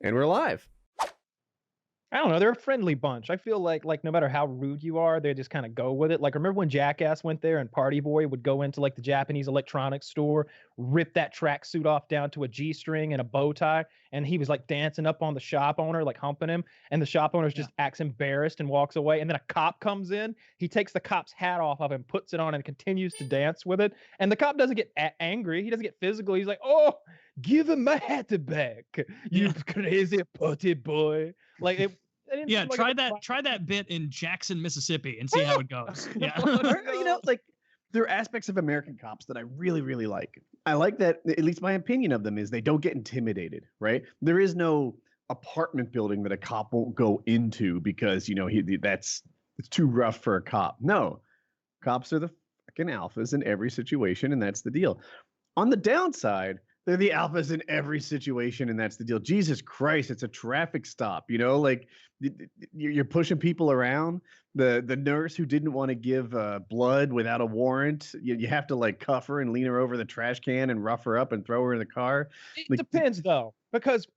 And we're live. I don't know. They're a friendly bunch. I feel like no matter how rude you are, they just kind of go with it. Like, remember when Jackass went there and Party Boy would go into like the Japanese electronics store, rip that tracksuit off down to a G-string and a bow tie, and he was like dancing up on the shop owner, like humping him, and the shop owner just acts embarrassed and walks away. And then a cop comes in, he takes the cop's hat off of him, puts it on, and continues to dance with it. And the cop doesn't get angry. He doesn't get physical. He's like, "Oh, give him my hat back, you crazy party boy!" Like it. Yeah, try that bit in Jackson, Mississippi, and see how it goes. Yeah, you know, like there are aspects of American cops that I really, really like. I like that, at least my opinion of them is they don't get intimidated, right? There is no apartment building that a cop won't go into because, you know, it's too rough for a cop. No, cops are the fucking alphas in every situation, and that's the deal. On the downside, they're the alphas in every situation, and that's the deal. Jesus Christ, it's a traffic stop, you know, like you're pushing people around. The nurse who didn't want to give blood without a warrant, you have to like cuff her and lean her over the trash can and rough her up and throw her in the car. It depends though, because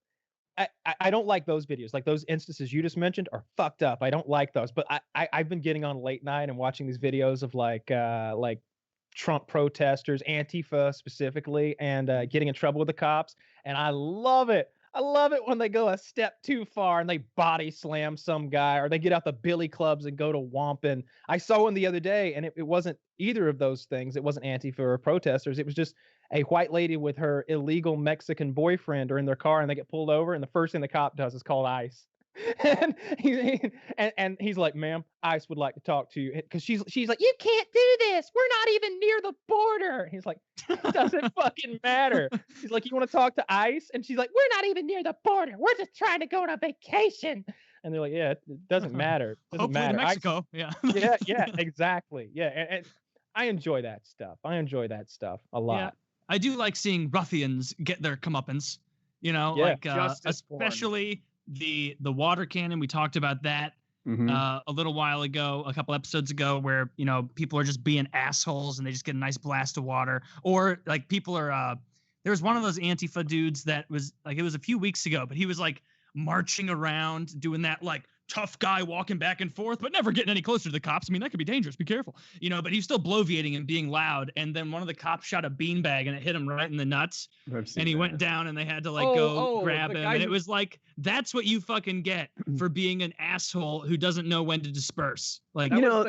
I don't like those videos. Like those instances you just mentioned are fucked up. I don't like those, but I've been getting on late night and watching these videos of like Trump protesters, Antifa specifically, and getting in trouble with the cops. And I love it. I love it when they go a step too far and they body slam some guy, or they get out the billy clubs and go to whomping. I saw one the other day, and it wasn't either of those things. It wasn't Antifa or protesters. It was just a white lady with her illegal Mexican boyfriend are in their car, and they get pulled over, and the first thing the cop does is call ICE. And he's like, "Ma'am, ICE would like to talk to you," because she's like, "You can't do this. We're not even near the border." He's like, "Doesn't fucking matter." He's like, "You want to talk to ICE?" And she's like, "We're not even near the border. We're just trying to go on a vacation." And they're like, "Yeah, it doesn't matter. It doesn't matter." Mexico. Yeah. yeah, exactly. Yeah, and I enjoy that stuff. I enjoy that stuff a lot. Yeah. I do like seeing ruffians get their comeuppance. You know, like especially the water cannon. We talked about that a little while ago, a couple episodes ago, where, you know, people are just being assholes and they just get a nice blast of water. Or like people are there was one of those Antifa dudes that was like, it was a few weeks ago, but he was like marching around doing that like tough guy walking back and forth, but never getting any closer to the cops. I mean, that could be dangerous. Be careful, you know, but he's still bloviating and being loud. And then one of the cops shot a beanbag and it hit him right in the nuts. And he went down and they had to like go grab him. And it was like, that's what you fucking get for being an asshole who doesn't know when to disperse. Like, you know,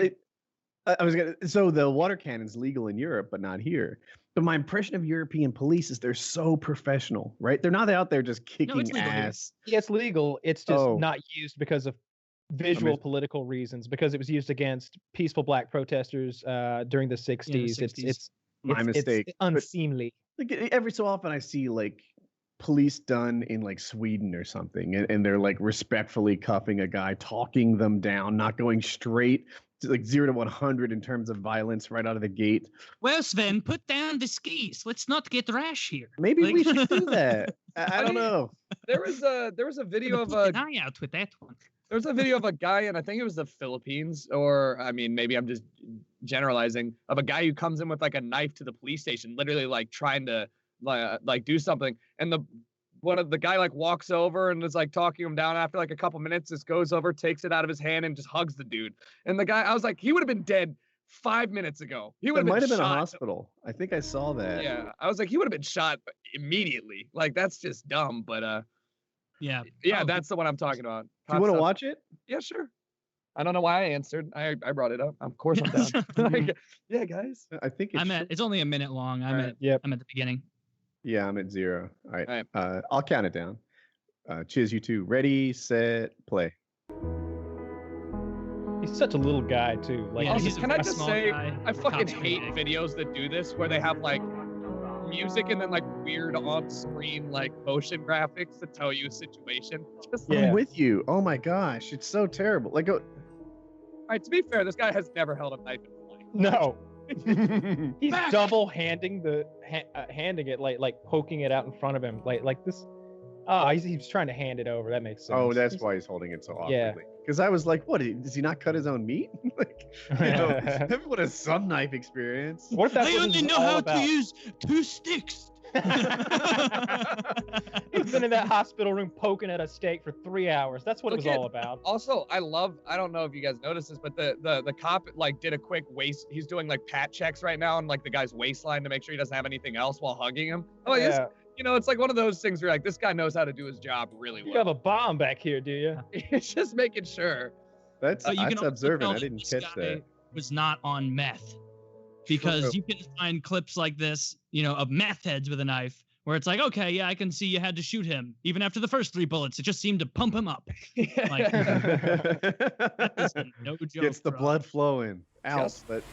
so the water cannon's legal in Europe, but not here. But my impression of European police is they're so professional, right? They're not out there just kicking ass. Yeah, it's legal. It's just not used because of visual political reasons, because it was used against peaceful black protesters during the 60s. It's my mistake. It's unseemly. Like, every so often I see like police done in like Sweden or something, and they're like respectfully cuffing a guy, talking them down, not going straight to like 0 to 100 in terms of violence right out of the gate. Well, Sven, put down the skis. Let's not get rash here. Maybe we should do that. I don't know. There was a video of a eye out with that one. There was a video of a guy, and I think it was the Philippines, or I mean, maybe I'm just generalizing, of a guy who comes in with like a knife to the police station, literally like trying to like do something, and the guy like walks over and is like talking him down. After like a couple minutes, just goes over, takes it out of his hand, and just hugs the dude. And the guy, I was like, he would have been dead 5 minutes ago. He would have been in a hospital. I think I saw that. Yeah, I was like, he would have been shot immediately. Like, that's just dumb, but yeah, that's the one I'm talking about. Do you want to watch it? Yeah, sure. I don't know why I answered. I brought it up. Of course I'm down. Yeah, guys. I think it's only a minute long. I'm at the beginning. Yeah, I'm at 0. All right. I'll count it down. Chiz, you two. Ready, set, play. He's such a little guy too. Like, can I just say, I fucking hate videos that do this, where they have like music and then like weird on-screen like motion graphics to tell you a situation. I'm with you. Oh my gosh, it's so terrible. Like, all right, to be fair, this guy has never held a knife in his life. No. He's double handing handing it, like poking it out in front of him, like this. He's trying to hand it over. That makes sense. Oh, that's why he's holding it so awkwardly. Yeah. Because I was like, what? Does he not cut his own meat? Like, you know, everyone has some knife experience. What if I only know how to use 2 sticks. He's been in that hospital room poking at a steak for 3 hours. That's what it was all about. Also, I don't know if you guys noticed this, but the cop like did a quick waist. He's doing like pat checks right now on like the guy's waistline to make sure he doesn't have anything else while hugging him. Oh, yeah. It's like one of those things where like this guy knows how to do his job really well. You have a bomb back here, do you? It's just making sure. That's observant. I didn't catch that. Was not on meth, because you can find clips like this, of meth heads with a knife, where it's like, okay, yeah, I can see you had to shoot him even after the first 3 bullets. It just seemed to pump him up. Like, that is no joke. Gets the blood flowing out, but